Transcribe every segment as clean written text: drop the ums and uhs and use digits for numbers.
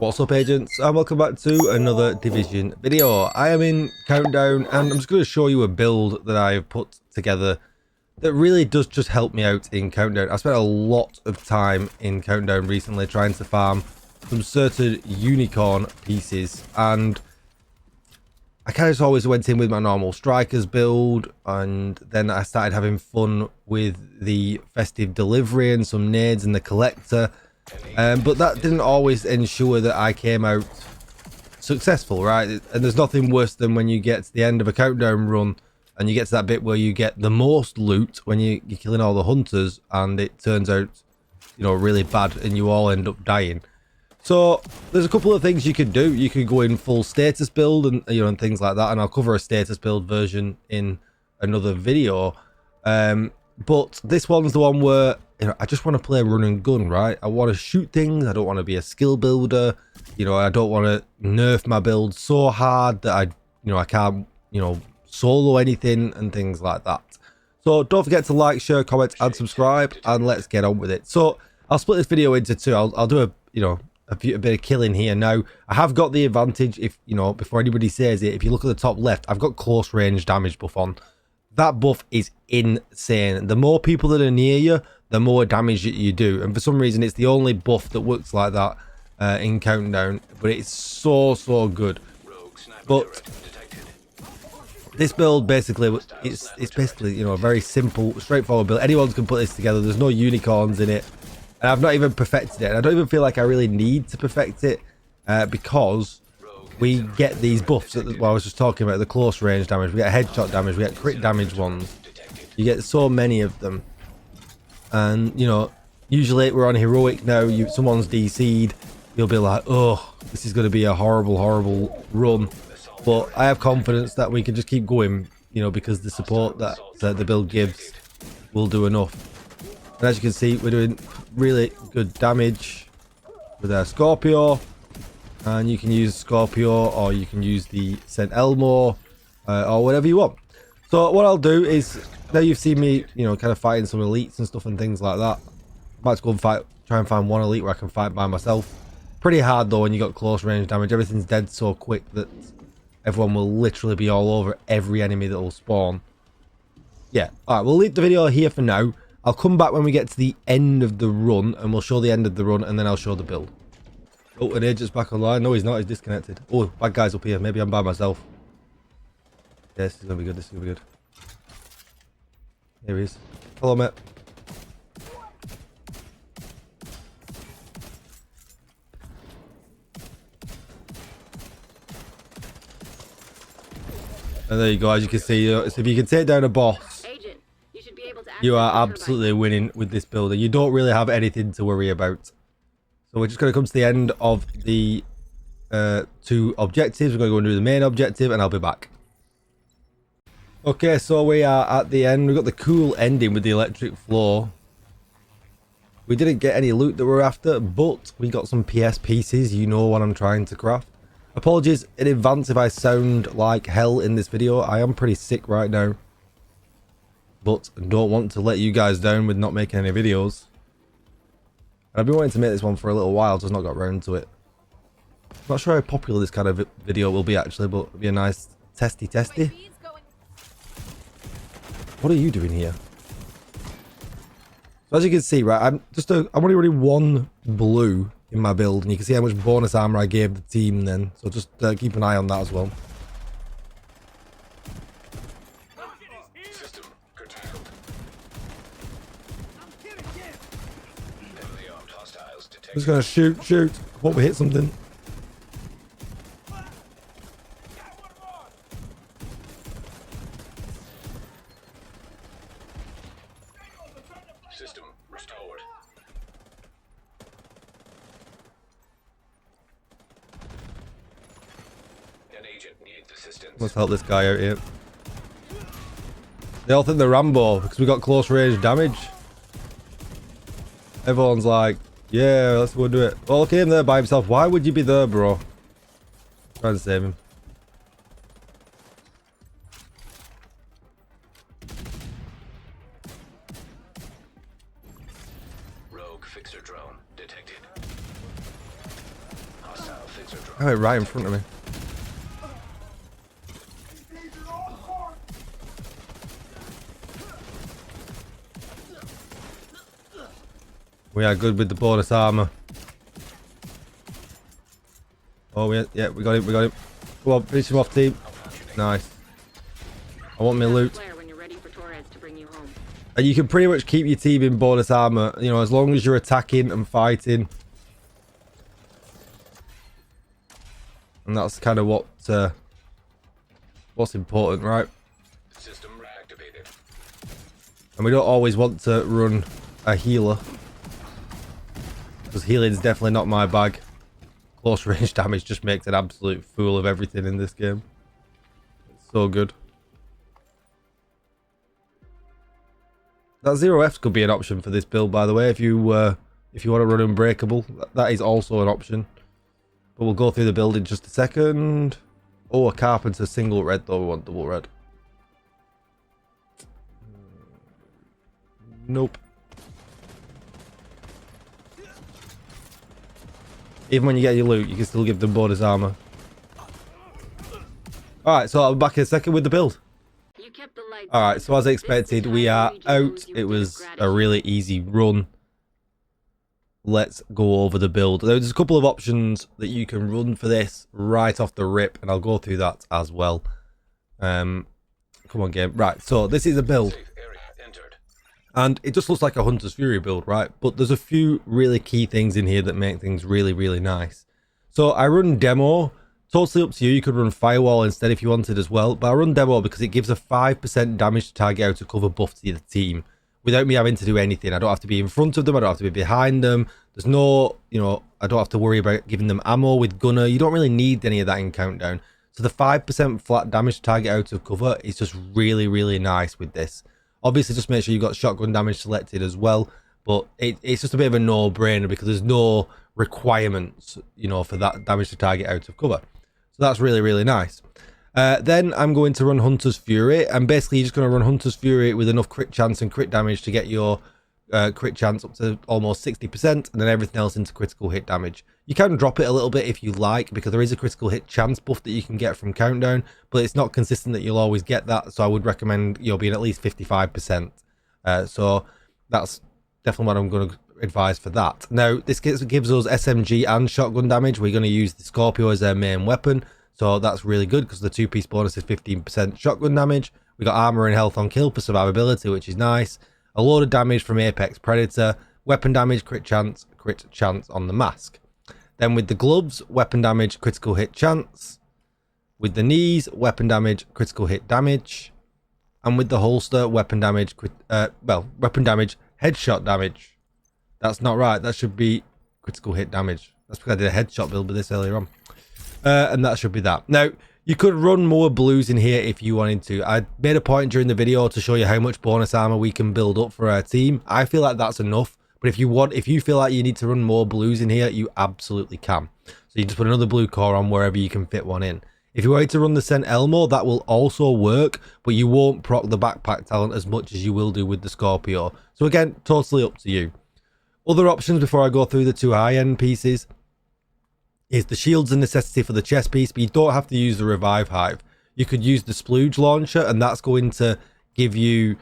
What's up, agents, and welcome back to another Division video. I am in Countdown and I'm just going to show you a build that I've put together that really does just help me out in Countdown. I spent a lot of time in Countdown recently trying to farm some certain unicorn pieces, and I kind of just always went in with my normal strikers build, and then I started having fun with the festive delivery and some nades and the collector. But that didn't always ensure that I came out successful, right? And there's nothing worse than when you get to the end of a Countdown run and you get to that bit where you get the most loot when you're killing all the hunters, and it turns out, you know, really bad and you all end up dying. So there's a couple of things you could do. You could go in full status build and, you know, and things like that, and I'll cover a status build version in another video. But this one's the one where, you know, I just want to play run and gun, right? I want to shoot things. I don't want to be a skill builder. You know, I don't want to nerf my build so hard that I can't, solo anything and things like that. So don't forget to like, share, comment, and subscribe, and let's get on with it. So I'll split this video into two. I'll do a bit of killing here. Now, I have got the advantage, if, before anybody says it, if you look at the top left, I've got close range damage buff on. That buff is insane. The more people that are near you, the more damage that you do. And for some reason, it's the only buff that works like that in Countdown. But it's so good. But this build basically, it's basically, a very simple, straightforward build. Anyone can put this together. There's no unicorns in it. And I've not even perfected it. And I don't even feel like I really need to perfect it because we get these buffs that I was just talking about, the close range damage. We get headshot damage, we get crit damage ones. You get so many of them. And, usually we're on heroic now. Someone's DC'd. You'll be like, oh, this is going to be a horrible run. But I have confidence that we can just keep going, because the support that the build gives will do enough. And as you can see, we're doing really good damage with our Scorpio. And you can use Scorpio, or you can use the St. Elmo, or whatever you want. So what I'll do is, now you've seen me, kind of fighting some elites and stuff and things like that. I'm about to go and try and find one elite where I can fight by myself. Pretty hard though when you got close range damage. Everything's dead so quick that everyone will literally be all over every enemy that will spawn. Yeah, alright, we'll leave the video here for now. I'll come back when we get to the end of the run, and we'll show the end of the run, and then I'll show the build. Oh, an agent's back online. No, he's not. He's disconnected. Oh, bad guy's up here. Maybe I'm by myself. Yeah, this is going to be good. This is going to be good. Here he is. Hello, mate. And there you go. As you can see, so if you can take down a boss, you are absolutely winning with this builder. You don't really have anything to worry about. So we're just going to come to the end of the two objectives. We're going to go and do the main objective, and I'll be back. Okay, so we are at the end. We've got the cool ending with the electric floor. We didn't get any loot that we're after, but we got some PS pieces. You know what I'm trying to craft. Apologies in advance if I sound like hell in this video. I am pretty sick right now, but don't want to let you guys down with not making any videos. I've been wanting to make this one for a little while, just not got around to it. Not sure how popular this kind of video will be actually, but it'll be a nice testy. What are you doing here? So as you can see, right, I'm only running one blue in my build, and you can see how much bonus armor I gave the team then. So just keep an eye on that as well. Just gonna shoot. Hope we hit something. System restored. An agent needs assistance. Let's help this guy out here. They all think they're Rambo because we got close range damage. Everyone's like, yeah, let's go do it. Well, look at him there by himself. Why would you be there, bro? Trying to save him. Rogue fixer drone detected. Hostile Oh, right in front of me. We are good with the bonus armor. Oh, yeah, we got him, we got him. Come on, finish him off, team. Nice. I want my loot. And you can pretty much keep your team in bonus armor, you know, as long as you're attacking and fighting. And that's kind of what's important, right? System reactivated. And we don't always want to run a healer, because healing is definitely not my bag. Close range damage just makes an absolute fool of everything in this game. It's so good. That 0Fs could be an option for this build, by the way, if you want to run Unbreakable. That is also an option. But we'll go through the build in just a second. Oh, a Carpenter single red, though. We want double red. Nope. Even when you get your loot, you can still give them bonus armor. Alright, so I'll be back in a second with the build. Alright, so as expected, we are out. It was a really easy run. Let's go over the build. There's a couple of options that you can run for this right off the rip, and I'll go through that as well. Come on, game. Right, so this is a build. And it just looks like a Hunter's Fury build, right? But there's a few really key things in here that make things really, really nice. So I run Demo. Totally up to you. You could run Firewall instead if you wanted as well. But I run Demo because it gives a 5% damage to target out of cover buff to the team without me having to do anything. I don't have to be in front of them. I don't have to be behind them. There's no, you know, I don't have to worry about giving them ammo with Gunner. You don't really need any of that in Countdown. So the 5% flat damage to target out of cover is just really, really nice with this. Obviously, just make sure you've got shotgun damage selected as well. But it's just a bit of a no-brainer because there's no requirements, you know, for that damage to target out of cover. So that's really, really nice. Then I'm going to run Hunter's Fury. And basically, you're just going to run Hunter's Fury with enough crit chance and crit damage to get your crit chance up to almost 60%. And then everything else into critical hit damage. You can drop it a little bit if you like, because there is a critical hit chance buff that you can get from Countdown, but it's not consistent that you'll always get that, so I would recommend, you know, being at least 55%. So that's definitely what I'm going to advise for that. Now, this gives us SMG and shotgun damage. We're going to use the Scorpio as our main weapon, so that's really good because the two-piece bonus is 15% shotgun damage. We got armor and health on kill for survivability, which is nice. A load of damage from Apex Predator, weapon damage, crit chance on the mask. Then with the gloves, weapon damage, critical hit chance. With the knees, weapon damage, critical hit damage. And with the holster, weapon damage, weapon damage, headshot damage. That's not right. That should be critical hit damage. That's because I did a headshot build with this earlier on. And that should be that. Now, you could run more blues in here if you wanted to. I made a point during the video to show you how much bonus armor we can build up for our team. I feel like that's enough. But if you feel like you need to run more blues in here, you absolutely can. So you just put another blue core on wherever you can fit one in. If you wanted to run the Scent Elmo, that will also work, but you won't proc the backpack talent as much as you will do with the Scorpio. So again, totally up to you. Other options before I go through the two high-end pieces is the shield's a necessity for the chest piece, but you don't have to use the Revive Hive. You could use the Splooge Launcher, and that's going to give you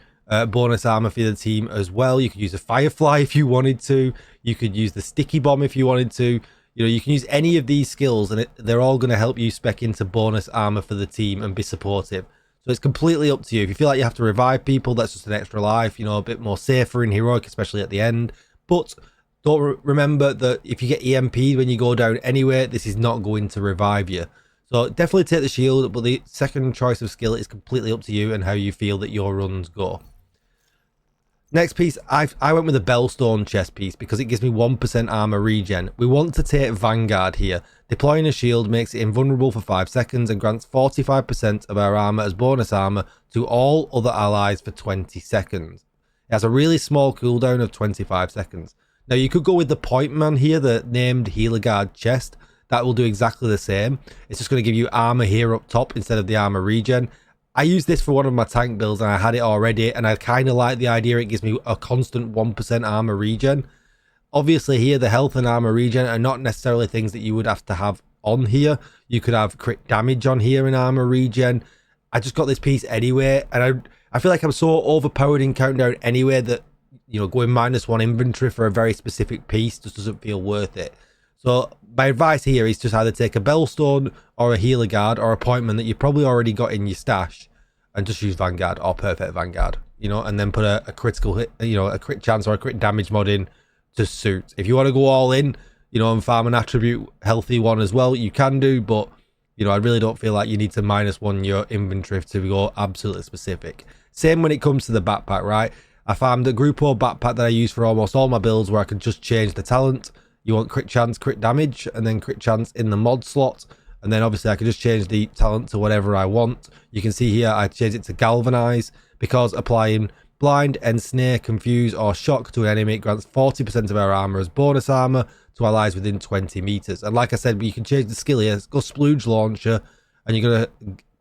bonus armor for the team as well. You could use a Firefly if you wanted to. You could use the Sticky Bomb if you wanted to. You know, you can use any of these skills, and they're all going to help you spec into bonus armor for the team and be supportive. So it's completely up to you. If you feel like you have to revive people, that's just an extra life, you know, a bit more safer in Heroic, especially at the end. But don't remember that if you get EMP'd when you go down anyway, this is not going to revive you. So definitely take the shield, but the second choice of skill is completely up to you and how you feel that your runs go. Next piece, I went with a Bellstone chest piece because it gives me 1% armor regen. We want to take Vanguard here. Deploying a shield makes it invulnerable for 5 seconds and grants 45% of our armor as bonus armor to all other allies for 20 seconds. It has a really small cooldown of 25 seconds. Now you could go with the Point Man here, the named Healer Guard chest. That will do exactly the same. It's just going to give you armor here up top instead of the armor regen. I used this for one of my tank builds and I had it already, and I kind of like the idea. It gives me a constant 1% armor regen. Obviously here the health and armor regen are not necessarily things that you would have to have on here. You could have crit damage on here in armor regen. I just got this piece anyway, and I feel like I'm so overpowered in Countdown anyway that, you know, going -1 inventory for a very specific piece just doesn't feel worth it. So my advice here is just either take a Bellstone or a Healer Guard or Appointment that you probably already got in your stash and just use Vanguard or Perfect Vanguard, you know, and then put a critical hit, you know, a crit chance or a crit damage mod in to suit. If you want to go all in, you know, and farm an attribute healthy one as well, you can do, but, you know, I really don't feel like you need to -1 your inventory to go absolutely specific. Same when it comes to the backpack, right? I farmed a Group O backpack that I use for almost all my builds where I can just change the talent. You want crit chance, crit damage, and then crit chance in the mod slot. And then obviously I can just change the talent to whatever I want. You can see here I changed it to Galvanize because applying Blind, Ensnare, Confuse, or Shock to an enemy grants 40% of our armor as bonus armor to allies within 20 meters. And like I said, you can change the skill here. Go Splooge Launcher, and you're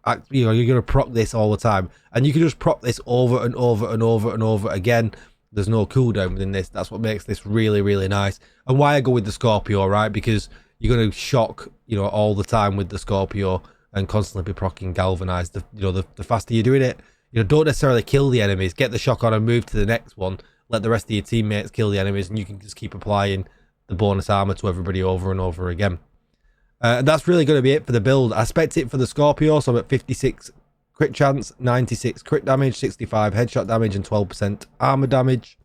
gonna proc this all the time. And you can just proc this over and over and over and over again. There's no cooldown within this. That's what makes this really, really nice. And why I go with the Scorpio, right? Because you're going to shock, you know, all the time with the Scorpio and constantly be proccing Galvanized. The faster you're doing it, you know, don't necessarily kill the enemies. Get the shock on and move to the next one. Let the rest of your teammates kill the enemies, and you can just keep applying the bonus armor to everybody over and over again. And that's really going to be it for the build. I spec'd it for the Scorpio, so I'm at 56 crit chance, 96 crit damage, 65 headshot damage, and 12% armor damage.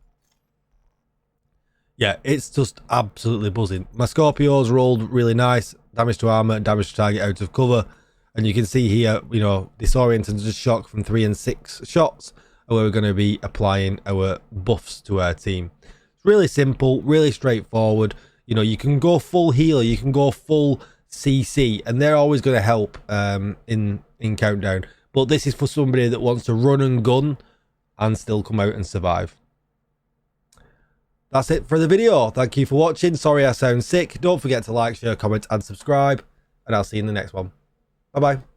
Yeah, it's just absolutely buzzing. My Scorpios rolled really nice. Damage to armor, damage to target out of cover. And you can see here, you know, Disorient and just shock from 3 and 6 shots. Where we're going to be applying our buffs to our team. It's really simple, really straightforward. You know, you can go full healer, you can go full CC, and they're always going to help in Countdown. But this is for somebody that wants to run and gun and still come out and survive. That's it for the video. Thank you for watching. Sorry I sound sick. Don't forget to like, share, comment, and subscribe. And I'll see you in the next one. Bye-bye.